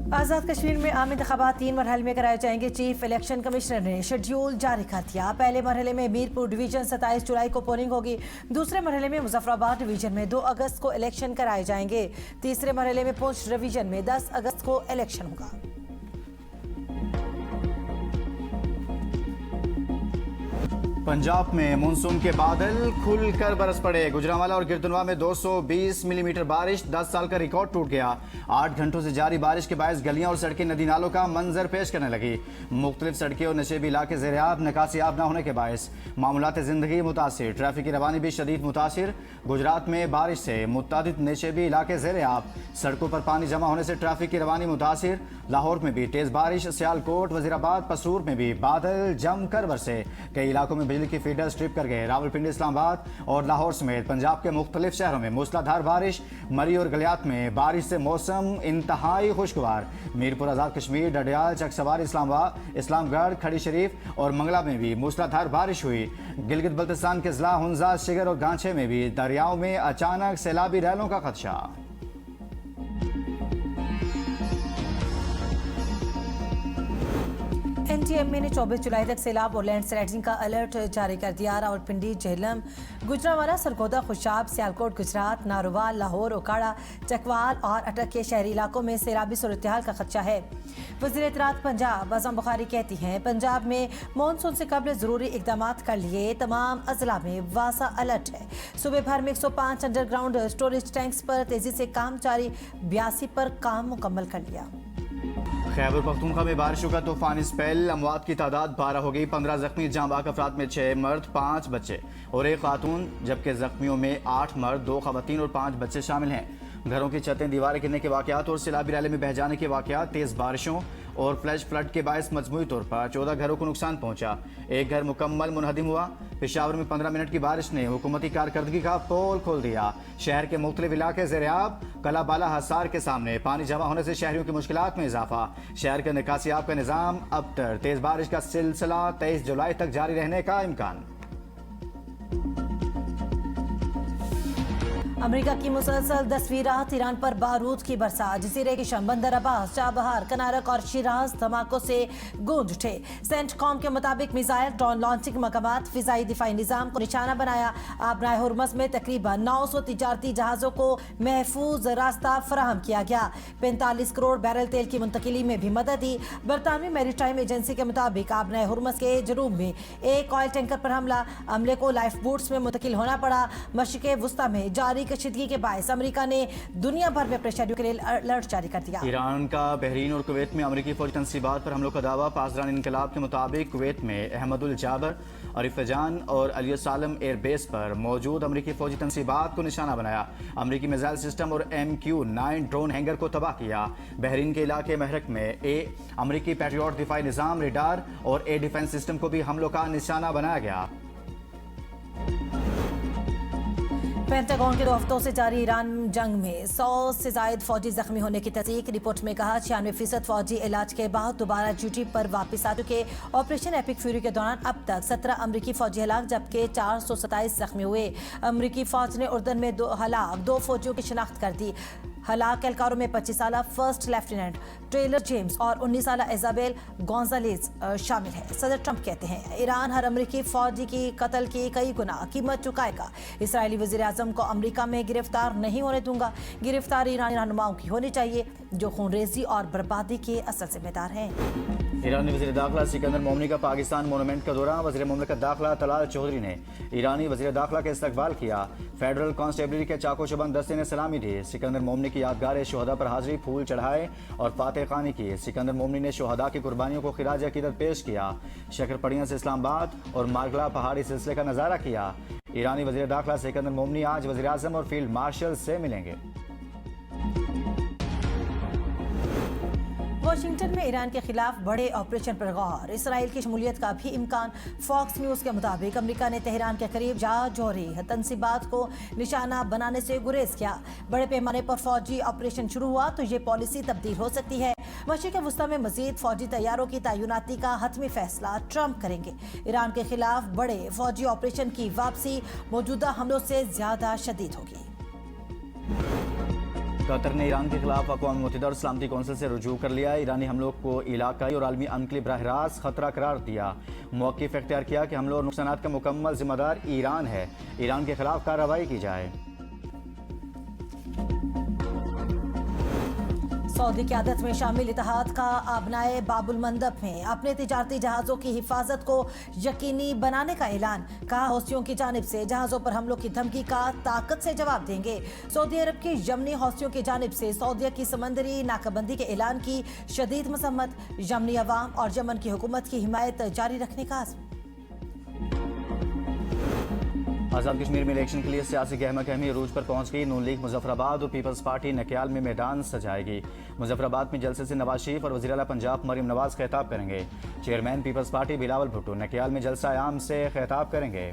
आज़ाद कश्मीर में आम इंतखाबात 3 मरहले में कराए जाएंगे। चीफ इलेक्शन कमिश्नर ने शेड्यूल जारी कर दिया। पहले मरहले में मीरपुर डिवीजन 27 जुलाई को पोलिंग होगी। दूसरे मरहले में मुजफ्फराबाद डिवीजन में 2 अगस्त को इलेक्शन कराए जाएंगे। तीसरे मरहले में पुंछ डिवीजन में 10 अगस्त को इलेक्शन होगा। पंजाब में मानसून के बादल खुलकर बरस पड़े। गुजरांवाला और गिरदुनवा में 220 मिलीमीटर बारिश, 10 साल का रिकॉर्ड टूट गया। 8 घंटों से जारी बारिश के बायस गलियां और सड़कें नदी नालों का मंजर पेश करने लगी। मुख्तलिफ सड़कें और नशेबी इलाके ज़ेर-ए-आब निकासी-आब न होने के बायस मामूलात ज़िंदगी मुतासिर, ट्रैफिक की रवानी भी शदीद मुतासिर। गुजरात में बारिश से मुतअद्दिद नशेबी इलाके ज़ेर-ए-आब, सड़कों पर पानी जमा होने से ट्रैफिक की रवानी मुतासिर। लाहौर में भी तेज़ बारिश, सियालकोट, वज़ीराबाद, पसूर में भी बादल जमकर बरसे। कई इलाकों में बिजली की फीडर स्ट्रिप कर गए। रावलपिंडी, इस्लामाबाद और लाहौर समेत पंजाब के मुख्तलिफ शहरों में मूसलाधार बारिश। मरी और गलियात में बारिश से मौसम इंतहाई खुशगवार। मीरपुर, आज़ाद कश्मीर, डडियाल, चकसवार, इस्लामाबाद, इस्लामगढ़, खड़ी शरीफ और मंगला में भी मूसलाधार बारिश हुई। गिलगित बल्तिस्तान के ज़िला हुंजा, शिगर और गांछे में भी दरियाओं में अचानक सैलाबी रैलों का खदशा। NTMA ने 24 जुलाई तक सैलाब और लैंडस्लाइडिंग का अलर्ट जारी कर दिया। रावलपिंडी, झेलम, गुजरांवाला, सरगोदा, खुशाब, सियालकोट, गुजरात, नारोवाल, लाहौर, ओकाड़ा, चकवाल और अटक के शहरी इलाकों में सैलाबी सूरत-ए-हाल का खदशा है। वज़ीर इत्तलात पंजाब आज़म बुखारी कहती हैं, पंजाब में मानसून से कबल ज़रूरी इक़दाम कर लिए। तमाम अज़ला में वासा अलर्ट है। सूबे भर में 105 अंडरग्राउंड स्टोरेज टैंक्स पर तेज़ी से काम जारी, 82 पर काम मुकम्मल कर लिया। खैबर पख्तूनख्वा में बारिशों का तूफानी स्पेल, अमवात की तादाद 12 हो गई। 15 जख्मी, जांबाक अफराद में 6 मर्द, 5 बच्चे और 1 खातून, जबकि जख्मियों में 8 मर्द, 2 खवातीन और 5 बच्चे शामिल हैं। घरों की छतें, दीवारें गिरने के वाक़यात और सैलाबी रैले में बह जाने के वाक़यात, तेज़ बारिशों और फ्लैश फ्लड के बायस मजमूई तौर पर 14 घरों को नुकसान पहुंचा। एक घर मुकम्मल मुनहदिम हुआ। पेशावर में 15 मिनट की बारिश ने हुकूमती कारकर्दगी का पोल खोल दिया। शहर के मुख्तलिफ इलाके ज़ेर-ए-आब, कलाबाला, हसार के सामने पानी जमा होने से शहरियों की मुश्किलात में इजाफा। शहर के निकासी-आब का निज़ाम अबतर। तेज़ बारिश का सिलसिला 23 जुलाई तक जारी रहने का इम्कान। अमेरिका की मुसलसल 10वीं रात ईरान पर बारूद की बरसात। जजीरे के शम, बंदर अब्बास, चाबहार, कनारक और शिराज धमाकों से गूंज उठे। सेंटकॉम के मुताबिक मिसाइल, ड्रोन लॉन्चिंग मकामात, फिजाई दिफाई निजाम को निशाना बनाया। आबनाए हुर्मस में तकरीबन 900 तिजारती जहाजों को महफूज रास्ता फराहम किया गया। 45 करोड़ बैरल तेल की मुंतकिली में भी मदद दी। बरतानवी मैरीटाइम एजेंसी के मुताबिक आबनाए हुर्मस के जनूब में एक ऑयल टैंकर पर हमला, अमले को लाइफ बोट्स में मुंतकिल होना पड़ा। मशरिक़ वुस्ता में जारी कशीदगी के बायस अमेरिका ने दुनिया भर में प्रेशर के लिए अलर्ट जारी कर दिया। ईरान का बहरीन और कुवैत में अमेरिकी फौजी तनसीबात पर हमलों का दावा। पासदान इनकलाब के मुताबिक कुवैत में अहमदुल जाबर, अरिफजान और अली सालम एयरबेस पर मौजूद अमेरिकी फौजी तनसीबात को निशाना बनाया। अमेरिकी मिसाइल सिस्टम और MQ-9 ड्रोन हैंगर को तबाह किया। बहरीन के इलाके महरक में अमेरिकी पैट्रियट दिफाई निज़ाम, रेडार और एयर डिफेंस सिस्टम को भी हमलों का निशाना बनाया गया। पेंटागन के 2 हफ्तों से जारी ईरान जंग में 100 से जायद फौजी जख्मी होने की तस्दीक। रिपोर्ट में कहा 96% फौजी इलाज के बाद दोबारा ड्यूटी पर वापस आ चुके। ऑपरेशन एपिक फ्यूरी के दौरान अब तक 17 अमरीकी फौजी हलाक, जबकि 427 जख्मी हुए। अमरीकी फौज ने उर्दन में 2 फौजियों की शिनाख्त कर दी। हलाक एहलकारों में 25 साल फर्स्ट लेफ्टिनेंट टेलर जेम्स और 19 साल इजाबेल गोंजालेज शामिल है। सदर ट्रंप कहते हैं, ईरान हर अमरीकी फौजी की कत्ल की कई गुना कीमत चुकाएगा। इसराइली वज़ीर आज़म को अमरीका में गिरफ्तार नहीं होने दूंगा। गिरफ्तारी ईरानी रहनुमाओं की होनी चाहिए जो खूनरेजी और बर्बादी के असल जिम्मेदार हैं। ईरानी वज़ीर दाखिला सिकंदर मोमनी का पाकिस्तान मोनूमेंट का दौरा। वज़ीर मुमलिकत दाखिला तलाल चौधरी ने ईरानी वज़ीर दाखिला का इस्तकबाल किया। फेडरल कांस्टेबलरी के चाको चबंद दस्ते ने सलामी दी। सिकंदर मोमनी की यादगार शोहदा पर हाजिरी, फूल चढ़ाए और फातह खानी की। सिकंदर मोमनी ने शोहदा की कुर्बानियों को खिराज अकीदत पेश किया। शक्करपड़ियां से इस्लामाबाद और मार्गला पहाड़ी सिलसिले का नज़ारा किया। ईरानी वज़ीर दाखिला सिकंदर मोमनी आज वज़ीर आज़म और फील्ड मार्शल से मिलेंगे। वाशिंगटन में ईरान के खिलाफ बड़े ऑपरेशन पर गौर, इसराइल की शमूलियत का भी इम्कान। फॉक्स न्यूज़ के मुताबिक अमेरिका ने तेहरान के करीब जौहरी तनसीबात को निशाना बनाने से गुरेज किया। बड़े पैमाने पर फौजी ऑपरेशन शुरू हुआ तो ये पॉलिसी तब्दील हो सकती है। मशरिक़ वुस्ता में मजीद फौजी तैयारों की तैनाती का हतमी फैसला ट्रंप करेंगे। ईरान के खिलाफ बड़े फौजी ऑपरेशन की वापसी मौजूदा हमलों से ज्यादा शदीद होगी। قطر نے ایران کے خلاف اقوام متحدہ اور سلامتی کونسل سے رجوع کر لیا. ایرانی حملوں کو علاقائی اور عالمی امن کے لیے براہ راست خطرہ قرار دیا. موقف اختیار کیا کہ حملوں اور نقصانات کا مکمل ذمہ دار ایران ہے. ایران کے خلاف کارروائی کی جائے. سعودی قیادت میں شامل اتحاد کا ابنائے باب المندب میں اپنے تجارتی جہازوں کی حفاظت کو یقینی بنانے کا اعلان. کہا حوثیوں کی جانب سے جہازوں پر حملوں کی دھمکی کا طاقت سے جواب دیں گے. سعودی عرب کی یمنی حوثیوں کی جانب سے سعودیہ کی سمندری ناکہ بندی کے اعلان کی شدید مذمت. یمنی عوام اور یمن کی حکومت کی حمایت جاری رکھنے کا عزم. آزاد کشمیر میں الیکشن کے لیے سیاسی گہما گہمی عروج پر پہنچ گئی. نون لیگ مظفر آباد اور پیپلز پارٹی نکیال میں میدان سجائے گی. مظفر آباد میں جلسے سے نواز شریف اور وزیر اعلیٰ پنجاب مریم نواز خطاب کریں گے. Chairman Peoples Party Bilawal Bhutto Nakyal میں جلسہ عام سے خطاب کریں گے.